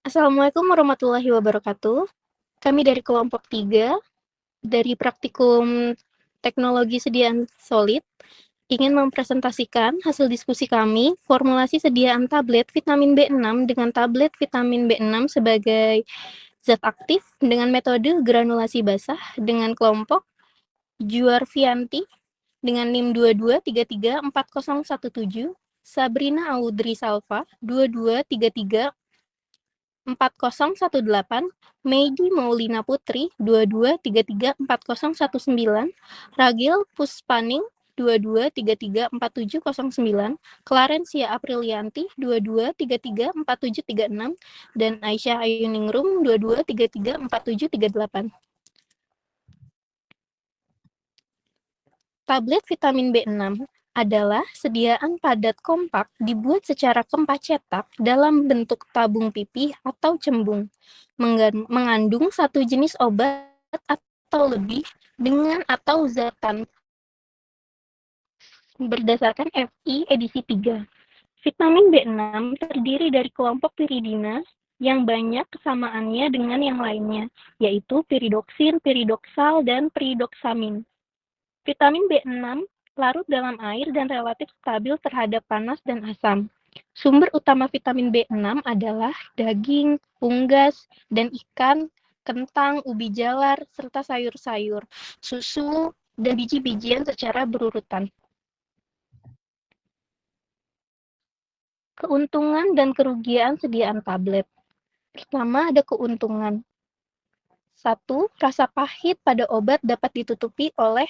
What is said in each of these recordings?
Assalamualaikum warahmatullahi wabarakatuh. Kami dari kelompok 3, dari Praktikum Teknologi Sediaan Solid, ingin mempresentasikan hasil diskusi kami, formulasi sediaan tablet vitamin B6 dengan tablet vitamin B6 sebagai zat aktif dengan metode granulasi basah dengan kelompok Juarvianti dengan NIM 22334017, Sabrina Audrey Salva 22334018, Meidi Maulina Putri 22334019, Ragil Puspaning 22334709, Clarencia Aprilianti 22334736, dan Aisyah Ayuningrum 22334738. Tablet vitamin B6 adalah sediaan padat kompak dibuat secara kempa cetak dalam bentuk tabung pipih atau cembung, mengandung satu jenis obat atau lebih dengan atau zatan berdasarkan FI edisi 3. Vitamin B6 terdiri dari kelompok piridina yang banyak kesamaannya dengan yang lainnya, yaitu piridoksin, piridoksal, dan piridoksamin. Vitamin B6 larut dalam air dan relatif stabil terhadap panas dan asam. Sumber utama vitamin B6 adalah daging, unggas, dan ikan, kentang, ubi jalar, serta sayur-sayur, susu, dan biji-bijian secara berurutan. Keuntungan dan kerugian sediaan tablet. Pertama, ada keuntungan. 1. Rasa pahit pada obat dapat ditutupi oleh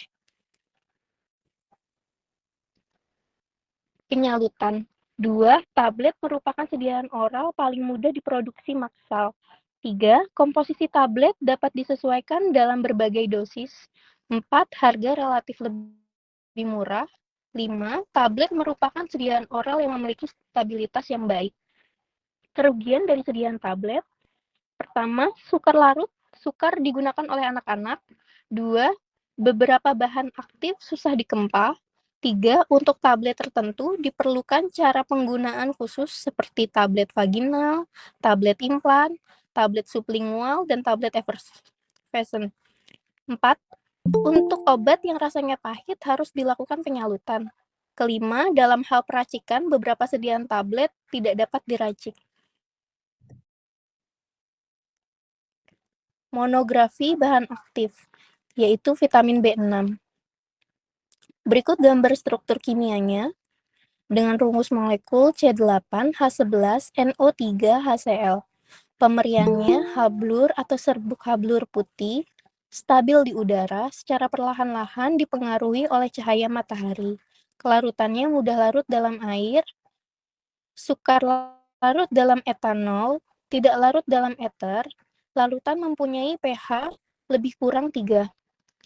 penyalutan. 2. Tablet merupakan sediaan oral paling mudah diproduksi massal. 3. Komposisi tablet dapat disesuaikan dalam berbagai dosis. 4. Harga relatif lebih murah. 5. Tablet merupakan sediaan oral yang memiliki stabilitas yang baik. Kerugian dari sediaan tablet. Pertama, sukar larut. Sukar digunakan oleh anak-anak. 2. Beberapa bahan aktif susah dikempa. 3. Untuk tablet tertentu diperlukan cara penggunaan khusus seperti tablet vaginal, tablet implan, tablet sublingual, dan tablet effervescent. 4. Untuk obat yang rasanya pahit harus dilakukan penyalutan. Kelima, dalam hal peracikan, beberapa sediaan tablet tidak dapat diracik. Monografi bahan aktif, yaitu vitamin B6. Berikut gambar struktur kimianya dengan rumus molekul C8H11NO3HCl. Pemeriannya hablur atau serbuk hablur putih, stabil di udara, secara perlahan-lahan dipengaruhi oleh cahaya matahari. Kelarutannya mudah larut dalam air, sukar larut dalam etanol, tidak larut dalam ether. Larutan mempunyai pH lebih kurang 3.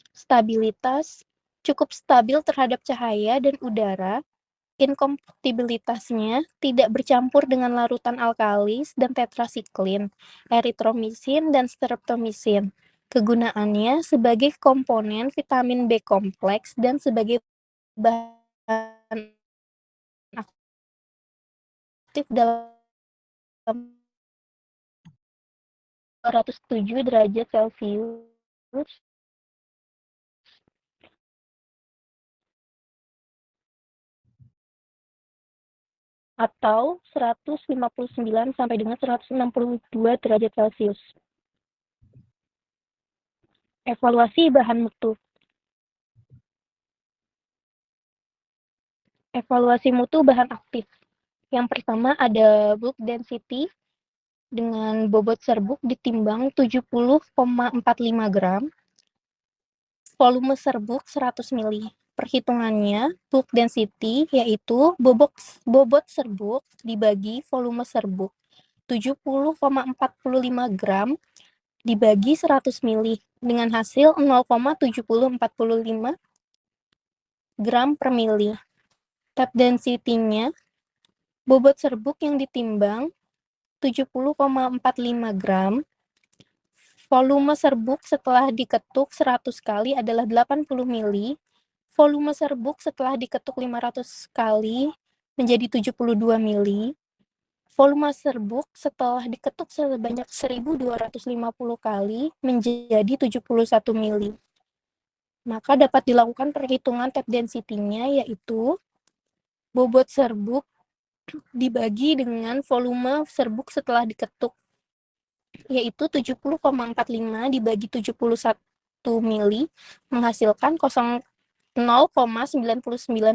Stabilitas cukup stabil terhadap cahaya dan udara. Inkompatibilitasnya tidak bercampur dengan larutan alkalis dan tetrasiklin, eritromisin, dan streptomisin. Kegunaannya sebagai komponen vitamin B kompleks dan sebagai bahan aktif dalam 207 derajat Celcius atau 159 sampai dengan 162 derajat Celcius. Evaluasi bahan mutu. Evaluasi mutu bahan aktif. Yang pertama ada bulk density dengan bobot serbuk ditimbang 70,45 gram, volume serbuk 100 ml. Perhitungannya, bulk density yaitu bobot serbuk dibagi volume serbuk. 70,45 gram dibagi 100 ml dengan hasil 0,7045 gram per mili. Tap density-nya, bobot serbuk yang ditimbang 70,45 gram, volume serbuk setelah diketuk 100 kali adalah 80 mili, volume serbuk setelah diketuk 500 kali menjadi 72 mili, Volume serbuk setelah diketuk sebanyak 1.250 kali menjadi 71 mili. Maka dapat dilakukan perhitungan tap density-nya, yaitu bobot serbuk dibagi dengan volume serbuk setelah diketuk, yaitu 70,45 dibagi 71 mili, menghasilkan 0,99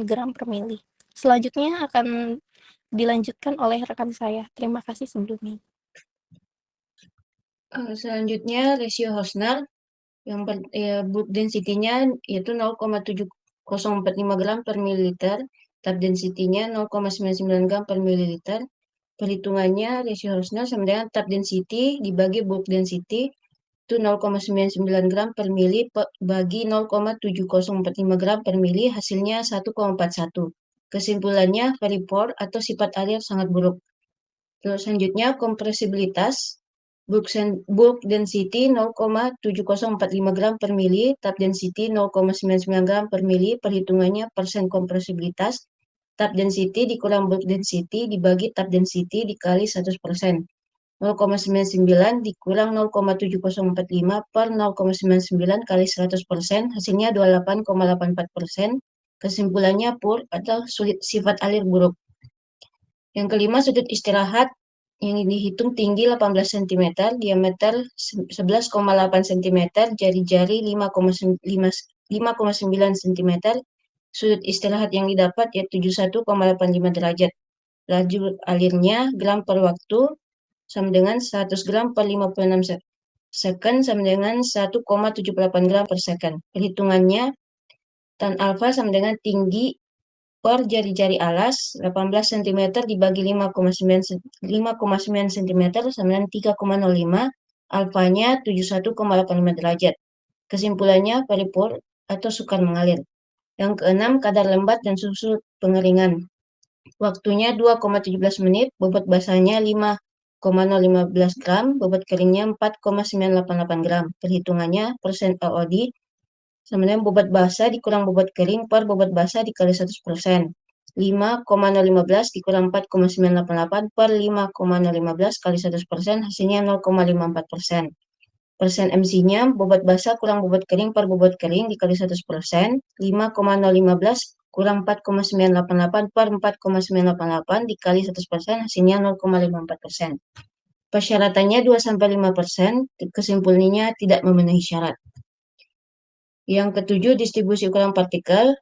gram per mili. Selanjutnya akan dilanjutkan oleh rekan saya. Terima kasih sebelumnya. Selanjutnya rasio Hosner yang bulk density-nya yaitu 0,7045 gram per mililiter, tap density-nya 0,99 gram per mililiter. Perhitungannya rasio Hosner sama dengan tap density dibagi bulk density itu 0,99 gram per mili bagi 0,7045 gram per mili, hasilnya 1,41. Kesimpulannya very poor atau sifat alir sangat buruk. Terus selanjutnya kompresibilitas. Bulk density 0,7045 gram per mili, tap density 0,99 gram per mili, perhitungannya persen kompresibilitas, tap density dikurang bulk density dibagi tap density dikali 100%. 0,99 dikurang 0,7045 per 0,99 kali 100%, hasilnya 28,84%. Kesimpulannya poor atau sulit sifat alir buruk. Yang kelima, sudut istirahat yang dihitung tinggi 18 cm, diameter 11,8 cm, jari-jari 5,9 cm, sudut istirahat yang didapat yaitu 71,85 derajat. Laju alirnya gram per waktu sama dengan 100 gram per 56 second sama dengan 1,78 gram per second. Perhitungannya tan alfa sama dengan tinggi per jari-jari alas 18 cm dibagi 5,9 cm sama dengan 3,05, alfanya 71,85 derajat. Kesimpulannya very poor atau sukar mengalir. Yang keenam, kadar lembat dan susu pengeringan. Waktunya 2,17 menit, bobot basahnya 5,015 gram, bobot keringnya 4,988 gram. Perhitungannya persen AOD sama dengan bobot basah dikurang bobot kering per bobot basah dikali 100%. 5,015 dikurang 4,988 per 5,015 kali 100%, hasilnya 0,54%. Persen MC-nya bobot basah kurang bobot kering per bobot kering dikali 100%. 5,015 kurang 4,988 per 4,988 dikali 100%, hasilnya 0,54%. Persyaratannya 2-5%, kesimpulannya tidak memenuhi syarat. Yang ketujuh, distribusi ukuran partikel.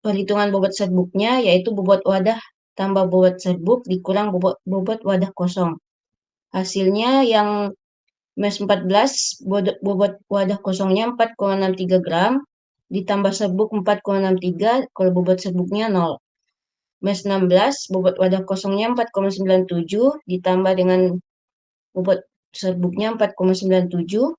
Perhitungan bobot serbuknya yaitu bobot wadah tambah bobot serbuk dikurang bobot wadah kosong. Hasilnya yang mes 14 bobot wadah kosongnya 4,63 gram ditambah serbuk 4,63, kalau bobot serbuknya 0. Mes 16 bobot wadah kosongnya 4,97 ditambah dengan bobot serbuknya 4,97,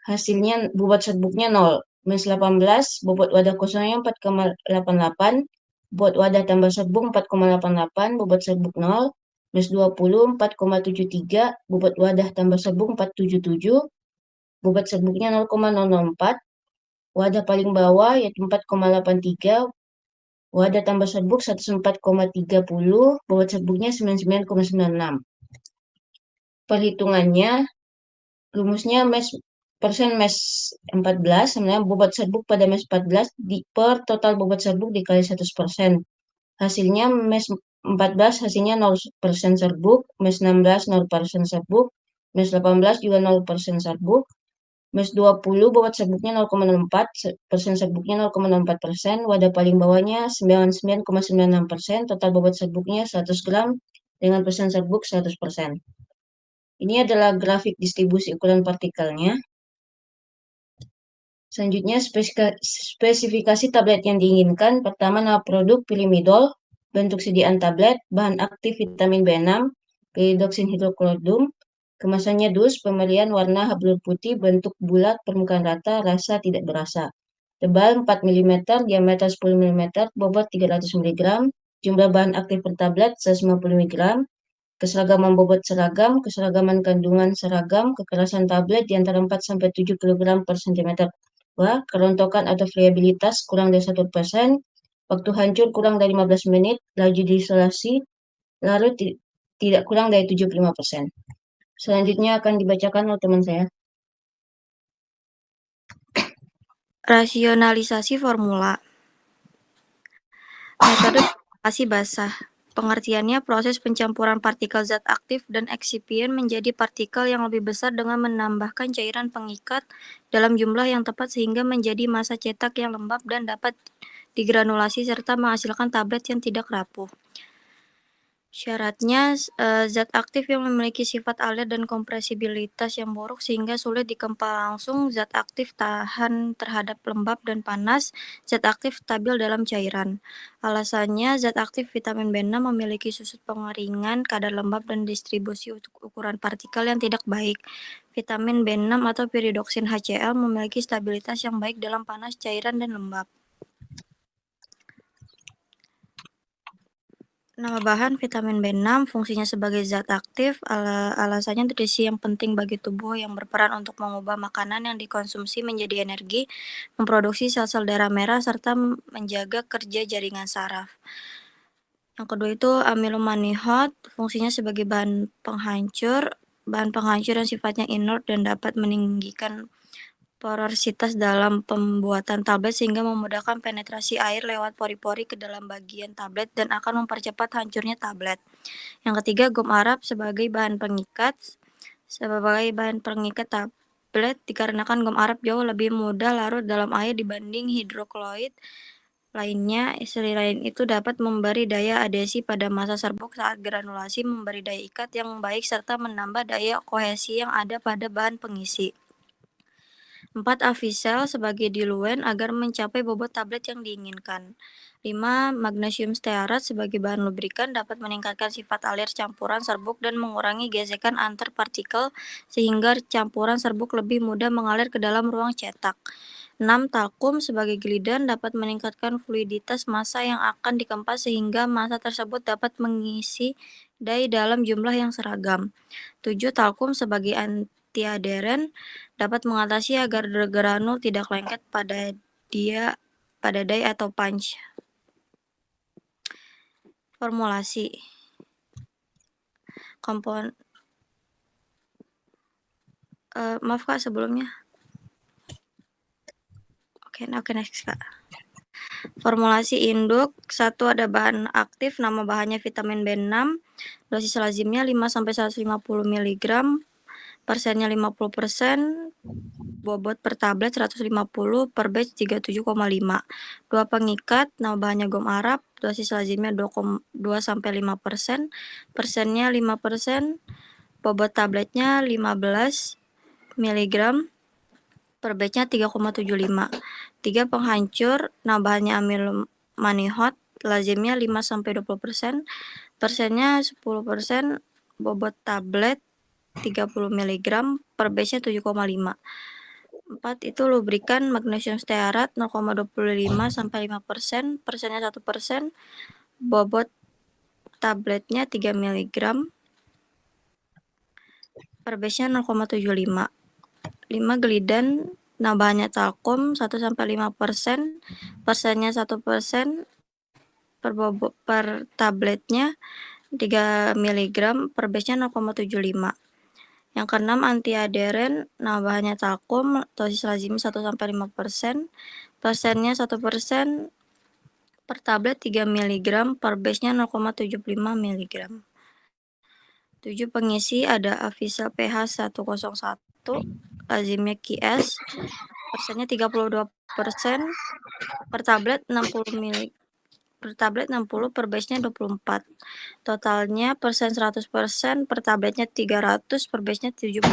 hasilnya bobot serbuknya 0. Mes 18, bobot wadah kosongnya 4,88, bobot wadah tambah serbuk 4,88, bobot serbuk 0. Mes 20, 4,73, bobot wadah tambah serbuk 477, bobot serbuknya 0,004, wadah paling bawah yaitu 4,83, wadah tambah serbuk 104,30, bobot serbuknya 99,96. Perhitungannya, rumusnya persen mes 14 sebenarnya bobot serbuk pada mes 14 per total bobot serbuk dikali 100%. Hasilnya mes 14 hasilnya 0% serbuk, mes 16 0% serbuk, mes 18 juga 0% serbuk, mes 20 bobot serbuknya 0,04, persen serbuknya 0,04%, wadah paling bawahnya 99,96%, total bobot serbuknya 100 gram dengan persen serbuk 100%. Ini adalah grafik distribusi ukuran partikelnya. Selanjutnya, spesifikasi tablet yang diinginkan. Pertama, nama produk pirimidol, bentuk sediaan tablet, bahan aktif vitamin B6, pyridoxine hidrochloride, kemasannya dus, pemberian warna habluur putih, bentuk bulat, permukaan rata, rasa tidak berasa. Tebal 4 mm, diameter 10 mm, bobot 300 mg, jumlah bahan aktif per tablet 150 mg, keseragaman bobot seragam, keseragaman kandungan seragam, kekerasan tablet di antara 4-7 kg per cm. Kerontokan atau friabilitas kurang dari 1%, waktu hancur kurang dari 15 menit, laju diisolasi, larut tidak kurang dari 75%. Selanjutnya akan dibacakan oleh teman saya. Rasionalisasi formula. Metode formulasi basah. Pengertiannya proses pencampuran partikel zat aktif dan eksipien menjadi partikel yang lebih besar dengan menambahkan cairan pengikat dalam jumlah yang tepat sehingga menjadi massa cetak yang lembab dan dapat digranulasi serta menghasilkan tablet yang tidak rapuh. Syaratnya zat aktif yang memiliki sifat aler dan kompresibilitas yang buruk sehingga sulit dikempa langsung, zat aktif tahan terhadap lembab dan panas, zat aktif stabil dalam cairan. Alasannya zat aktif vitamin B6 memiliki susut pengeringan, kadar lembab dan distribusi untuk ukuran partikel yang tidak baik. Vitamin B6 atau piridoksin HCl memiliki stabilitas yang baik dalam panas, cairan, dan lembab. Nama bahan vitamin B6, fungsinya sebagai zat aktif, alasannya nutrisi yang penting bagi tubuh yang berperan untuk mengubah makanan yang dikonsumsi menjadi energi, memproduksi sel-sel darah merah, serta menjaga kerja jaringan saraf. Yang kedua itu amilomanihat, fungsinya sebagai bahan penghancur yang sifatnya inert dan dapat meninggikan porositas dalam pembuatan tablet sehingga memudahkan penetrasi air lewat pori-pori ke dalam bagian tablet dan akan mempercepat hancurnya tablet. Yang ketiga, gum arab sebagai bahan pengikat. Tablet dikarenakan gum arab jauh lebih mudah larut dalam air dibanding hidrokloid lainnya. Selain itu dapat memberi daya adhesi pada massa serbuk saat granulasi, memberi daya ikat yang baik serta menambah daya kohesi yang ada pada bahan pengisi. 4. Avisel sebagai diluen agar mencapai bobot tablet yang diinginkan. 5. Magnesium stearat sebagai bahan lubrikan dapat meningkatkan sifat alir campuran serbuk dan mengurangi gesekan antar partikel sehingga campuran serbuk lebih mudah mengalir ke dalam ruang cetak. 6. Talkum sebagai glidan dapat meningkatkan fluiditas massa yang akan dikempas sehingga massa tersebut dapat mengisi dai dalam jumlah yang seragam. 7. Talkum sebagai antiaderen dapat mengatasi agar granul tidak lengket pada dai atau punch. Formulasi. Maaf Kak sebelumnya. Oke, next Kak. Formulasi induk. 1. Ada bahan aktif, nama bahannya vitamin B6. Dosis lazimnya 5-150 mg. Persennya 50%. Bobot per tablet 150, per batch 37,5. 2 pengikat, nama bahannya gum arab. Dosis lazimnya 2-5%. Persennya 5%. Bobot tabletnya 15 mg. Per batchnya 3,75. 3 penghancur, nama bahannya amilomanihat, lazimnya 5-20%, persennya 10%, bobot tablet 30 mg, per batchnya 7,5. 4 itu lubrikan magnesium stearat 0,25-5%, persennya 1%, bobot tabletnya 3 mg, per batchnya 0,75. 5 glidan, nah bahannya talkum 1-5%, persennya 1%, per tabletnya 3 mg, per batchnya 0,75. Yang keenam antiaderen, nah bahannya talkum, dosis lazim 1-5%, persennya 1%, per tablet 3 mg, per batchnya 0,75 mg. 7 pengisi ada Avisel PH 101, lazimnya QS, persennya 32%, per tablet 60 mg, per tablet 60, per batchnya 24. Totalnya persen 100%, per tabletnya 300, per batchnya 75.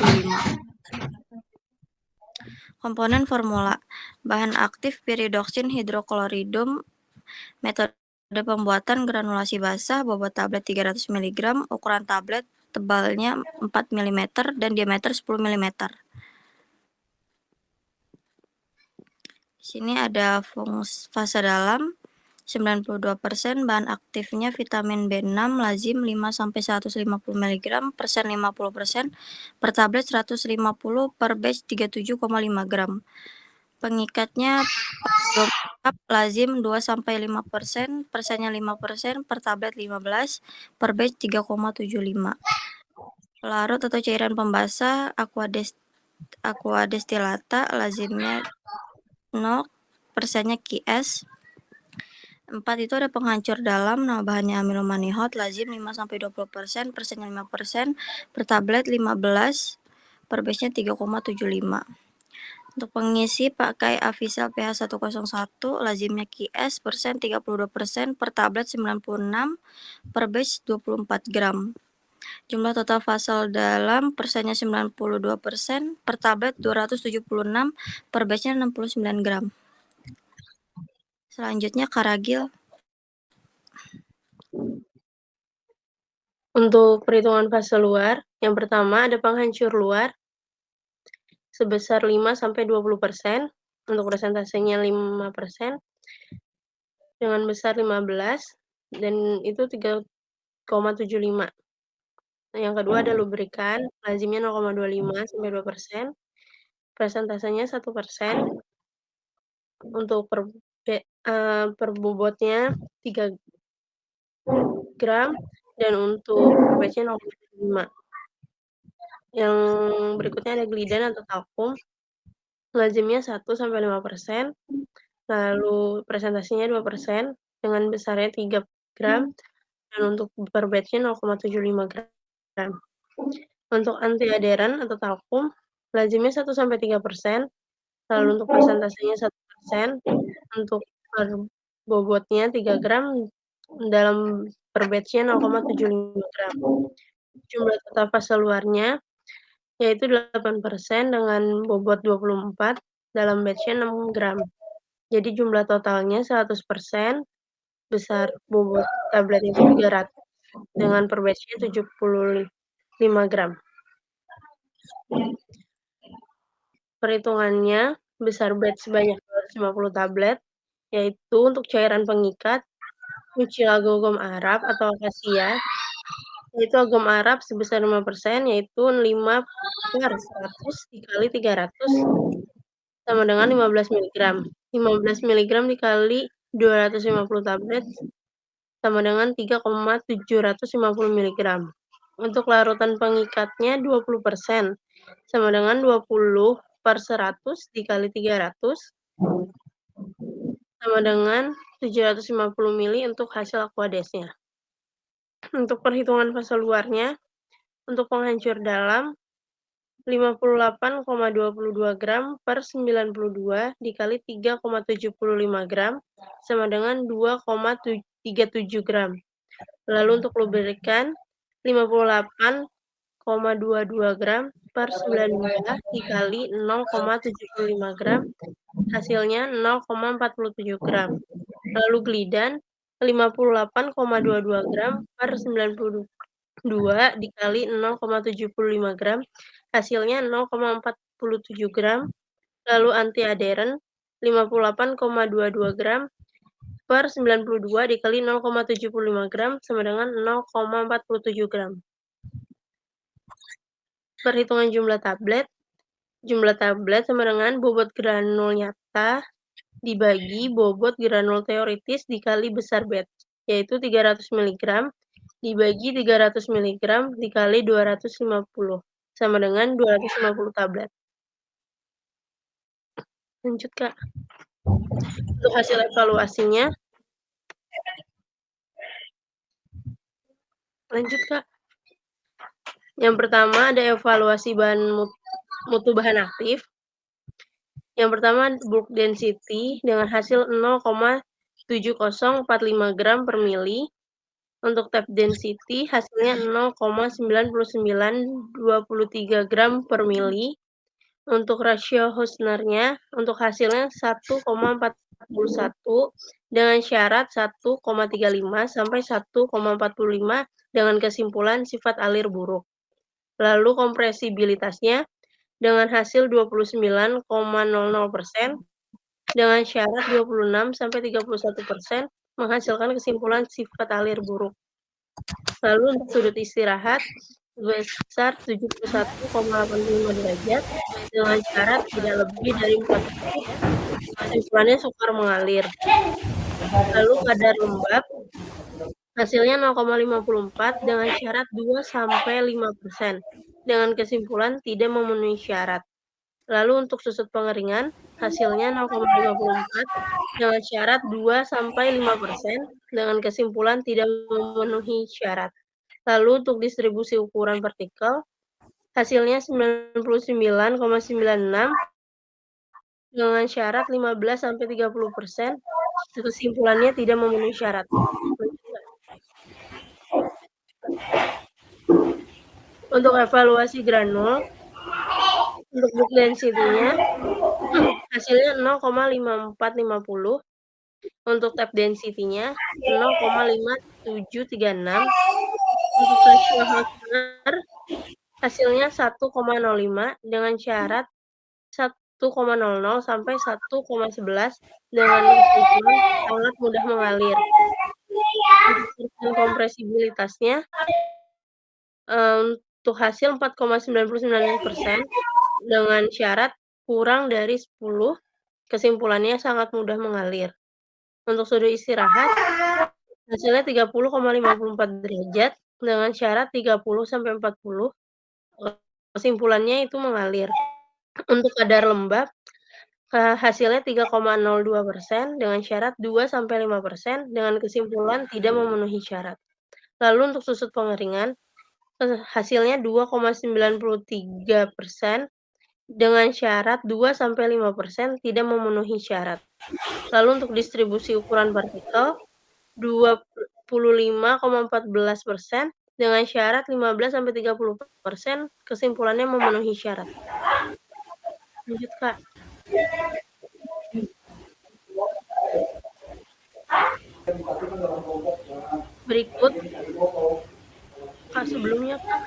Komponen formula. Bahan aktif piridoksin hidrokloridum. Metode pembuatan granulasi basah, bobot tablet 300 mg, ukuran tablet tebalnya 4 mm dan diameter 10 mm. Di sini ada fase dalam 92%, bahan aktifnya vitamin B6 lazim 5-150 mg, persen 50%, per tablet 150, per batch 37,5 gram. Pengikatnya lazim 2-5%, persennya 5%, per tablet 15, per batch 3,75. Larut atau cairan pembasah aqua destilata lazimnya 0, persennya QS. 4 itu ada penghancur dalam, nah bahannya amino manihot, lazim 5-20%, persennya 5%, per tablet 15, per batchnya 3,75. Untuk pengisi pakai Avisel pH 101, lazimnya QS, persen 32%, per tablet 96, per batch 24 gram. Jumlah total fasel dalam persennya 92%, per tablet 276, per batchnya 69 gram. Selanjutnya Karagil. Untuk perhitungan fase luar, yang pertama ada penghancur luar sebesar 5-20%, untuk presentasenya 5%, dengan besar 15, dan itu 3,75. Yang kedua ada lubrikan, lazimnya 0,25-2%, presentasenya 1%, untuk per bobotnya 3 gram, dan untuk per batch-nya 0,5. Yang berikutnya ada glidan atau talkum, lazimnya 1-5%, lalu presentasinya 2%, dengan besarnya 3 gram, dan untuk per batch-nya 0,75 gram. Untuk antiadheran atau talkum, lazimnya 1-3%, lalu untuk presentasinya 1%, untuk per bobotnya 3 gram, dalam per batch-nya 0,75 gram. Jumlah total fase luarnya yaitu 8% dengan bobot 24, dalam batch-nya 6 gram. Jadi jumlah totalnya 100%, besar bobot tabletnya 300, dengan per batch-nya 75 gram. Perhitungannya, besar batch sebanyak 250 tablet, yaitu untuk cairan pengikat, mucilago gom Arab atau akasia, yaitu gom Arab sebesar 5%, yaitu 5/100 dikali 300, sama dengan 15 mg. 15 mg dikali 250 tablet, sama dengan 3,750 mg. Untuk larutan pengikatnya 20%, sama dengan 20/100 dikali 300, sama dengan 750 mili untuk hasil aquadesnya. Untuk perhitungan fase luarnya, untuk penghancur dalam 58,22 gram per 92 dikali 3,75 gram, sama dengan 2,37 gram. Lalu untuk lubrikan 58,22 gram per 92 dikali 0,75 gram, hasilnya 0,47 gram. Lalu glidan 58,22 gram per 92 dikali 0,75 gram, hasilnya 0,47 gram. Lalu antiadheran 58,22 gram per 92 dikali 0,75 gram, sama dengan 0,47 gram. Perhitungan jumlah tablet sama dengan bobot granul nyata dibagi bobot granul teoritis dikali besar batch, yaitu 300 mg dibagi 300 mg dikali 250, sama dengan 250 tablet. Lanjut, Kak. Untuk hasil evaluasinya, lanjut, Kak. Yang pertama ada evaluasi mutu bahan aktif. Yang pertama bulk density dengan hasil 0,7045 gram per mili. Untuk tap density hasilnya 0,9923 gram per mili. Untuk rasio Husnernya untuk hasilnya 1,41 dengan syarat 1,35 sampai 1,45 dengan kesimpulan sifat alir buruk. Lalu kompresibilitasnya dengan hasil 29,00% dengan syarat 26 sampai 31% menghasilkan kesimpulan sifat alir buruk. Lalu untuk sudut istirahat sebesar 71,85 derajat dengan syarat tidak lebih dari 4 detik kesimpulannya sukar mengalir. Lalu kadar lembab, hasilnya 0,54 dengan syarat 2-5%, dengan kesimpulan tidak memenuhi syarat. Lalu untuk susut pengeringan, hasilnya 0,54 dengan syarat 2-5%, dengan kesimpulan tidak memenuhi syarat. Lalu untuk distribusi ukuran partikel, hasilnya 99,96 dengan syarat 15-30%, kesimpulannya tidak memenuhi syarat. Untuk evaluasi granul, untuk book density-nya, hasilnya 0,5450. Untuk tap density-nya 0,5736. Untuk threshold Hausner, hasilnya 1,05 dengan syarat 1,00 sampai 1,11 dengan kesimpulan sangat mudah mengalir. Untuk kompresibilitasnya, untuk hasil 4,99% dengan syarat kurang dari 10, kesimpulannya sangat mudah mengalir. Untuk sudut istirahat, hasilnya 30,54 derajat dengan syarat 30-40, kesimpulannya itu mengalir. Untuk kadar lembab, hasilnya 3,02% dengan syarat 2-5% dengan kesimpulan tidak memenuhi syarat. Lalu untuk susut pengeringan, hasilnya 2,93% dengan syarat 2-5% tidak memenuhi syarat. Lalu untuk distribusi ukuran partikel, 25,14% dengan syarat 15-30%, kesimpulannya memenuhi syarat. Lanjut, Kak. Berikut, Kak, sebelumnya, Kak.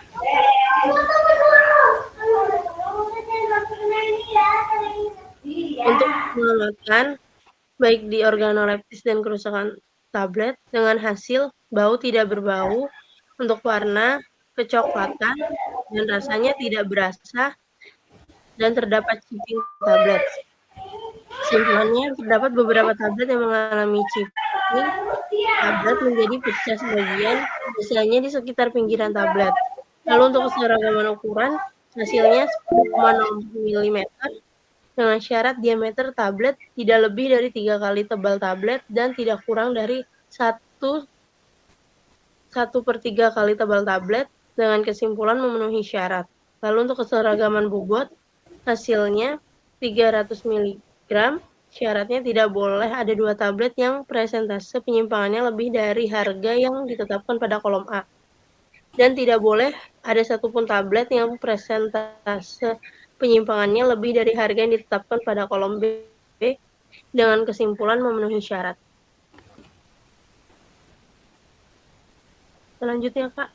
Untuk pengamatan, baik di organoleptis dan kerusakan tablet, dengan hasil bau tidak berbau, untuk warna kecoklatan, dan rasanya tidak berasa, dan terdapat chipping tablet. Kesimpulannya, terdapat beberapa tablet yang mengalami chipping tablet menjadi pecah sebagian, biasanya di sekitar pinggiran tablet. Lalu untuk keseragaman ukuran, hasilnya 10,0 mm dengan syarat diameter tablet tidak lebih dari 3 kali tebal tablet dan tidak kurang dari 1/3 kali tebal tablet, dengan kesimpulan memenuhi syarat. Lalu untuk keseragaman bobot, hasilnya 300 mg, syaratnya tidak boleh ada 2 tablet yang presentase penyimpangannya lebih dari harga yang ditetapkan pada kolom A. Dan tidak boleh ada satupun tablet yang presentase penyimpangannya lebih dari harga yang ditetapkan pada kolom B, dengan kesimpulan memenuhi syarat. Selanjutnya, Kak.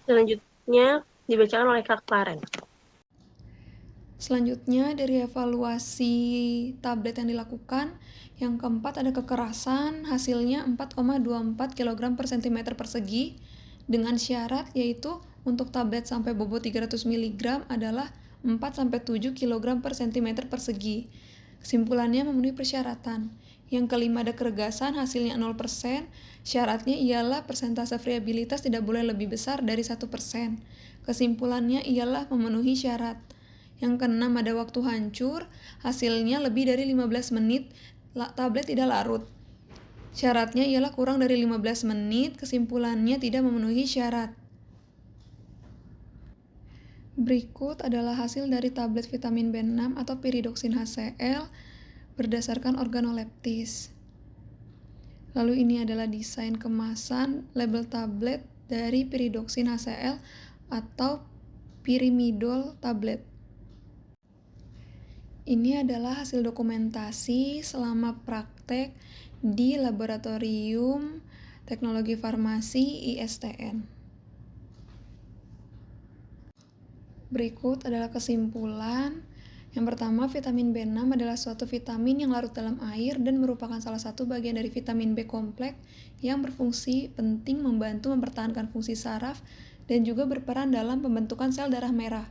Selanjutnya dibacakan oleh Kak Klaren. Selanjutnya dari evaluasi tablet yang dilakukan, yang keempat ada kekerasan, hasilnya 4,24 kg per cm persegi, dengan syarat yaitu untuk tablet sampai bobot 300 mg adalah 4-7 kg per cm persegi. Kesimpulannya memenuhi persyaratan. Yang kelima ada keregasan, hasilnya 0%, syaratnya ialah persentase friabilitas tidak boleh lebih besar dari 1%. Kesimpulannya ialah memenuhi syarat. Yang keenam ada waktu hancur, hasilnya lebih dari 15 menit, tablet tidak larut. Syaratnya ialah kurang dari 15 menit, kesimpulannya tidak memenuhi syarat. Berikut adalah hasil dari tablet vitamin B6 atau Pyridoxine HCl berdasarkan organoleptis. Lalu ini adalah desain kemasan label tablet dari Pyridoxine HCl atau Pyrimidol tablet. Ini adalah hasil dokumentasi selama praktek di Laboratorium Teknologi Farmasi ISTN. Berikut adalah kesimpulan. Yang pertama, vitamin B6 adalah suatu vitamin yang larut dalam air dan merupakan salah satu bagian dari vitamin B kompleks yang berfungsi penting membantu mempertahankan fungsi saraf dan juga berperan dalam pembentukan sel darah merah.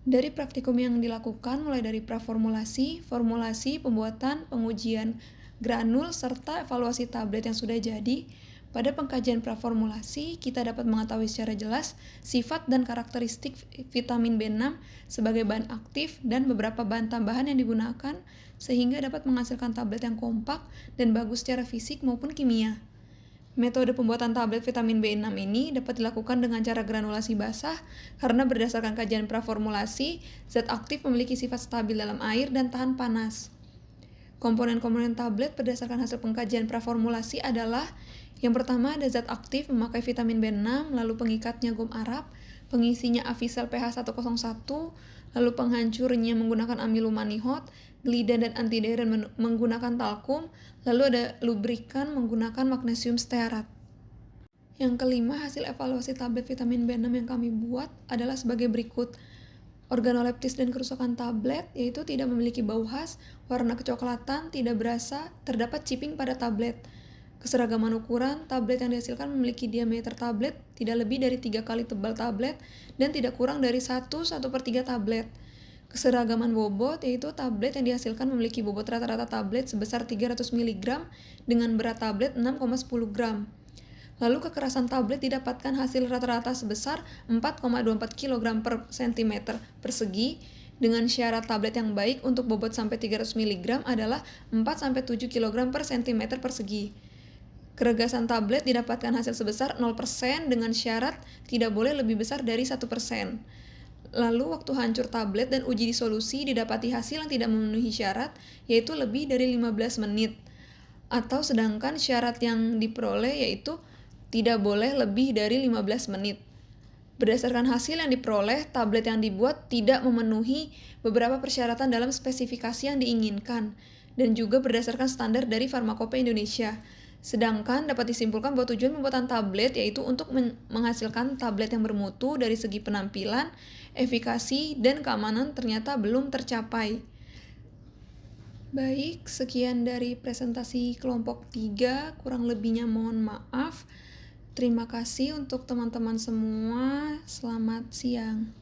Dari praktikum yang dilakukan mulai dari praformulasi, formulasi, pembuatan, pengujian granul, serta evaluasi tablet yang sudah jadi, pada pengkajian praformulasi kita dapat mengetahui secara jelas sifat dan karakteristik vitamin B6 sebagai bahan aktif dan beberapa bahan tambahan yang digunakan sehingga dapat menghasilkan tablet yang kompak dan bagus secara fisik maupun kimia. Metode pembuatan tablet vitamin B6 ini dapat dilakukan dengan cara granulasi basah karena berdasarkan kajian praformulasi, zat aktif memiliki sifat stabil dalam air dan tahan panas. Komponen-komponen tablet berdasarkan hasil pengkajian praformulasi adalah yang pertama ada zat aktif memakai vitamin B6, lalu pengikatnya gom Arab, pengisinya Avisel pH 101, lalu penghancurnya menggunakan amilomanihot, glidan dan antideren menggunakan talkum, lalu ada lubrikan menggunakan magnesium stearat. Yang kelima, hasil evaluasi tablet vitamin B6 yang kami buat adalah sebagai berikut. Organoleptis dan kerusakan tablet, yaitu tidak memiliki bau khas, warna kecoklatan, tidak berasa, terdapat chipping pada tablet. Keseragaman ukuran, tablet yang dihasilkan memiliki diameter tablet tidak lebih dari 3 kali tebal tablet dan tidak kurang dari 1/3 tablet. Keseragaman bobot, yaitu tablet yang dihasilkan memiliki bobot rata-rata tablet sebesar 300 mg dengan berat tablet 6,10 gram. Lalu kekerasan tablet didapatkan hasil rata-rata sebesar 4,24 kg per cm persegi dengan syarat tablet yang baik untuk bobot sampai 300 mg adalah 4-7 kg per cm persegi. Keregasan tablet didapatkan hasil sebesar 0% dengan syarat tidak boleh lebih besar dari 1%. Lalu waktu hancur tablet dan uji disolusi didapati hasil yang tidak memenuhi syarat, yaitu lebih dari 15 menit. Atau sedangkan syarat yang diperoleh yaitu tidak boleh lebih dari 15 menit. Berdasarkan hasil yang diperoleh, tablet yang dibuat tidak memenuhi beberapa persyaratan dalam spesifikasi yang diinginkan, dan juga berdasarkan standar dari Farmakope Indonesia. Sedangkan dapat disimpulkan bahwa tujuan pembuatan tablet yaitu untuk menghasilkan tablet yang bermutu dari segi penampilan, efikasi, dan keamanan ternyata belum tercapai. Baik, sekian dari presentasi kelompok 3, kurang lebihnya mohon maaf. Terima kasih untuk teman-teman semua, selamat siang.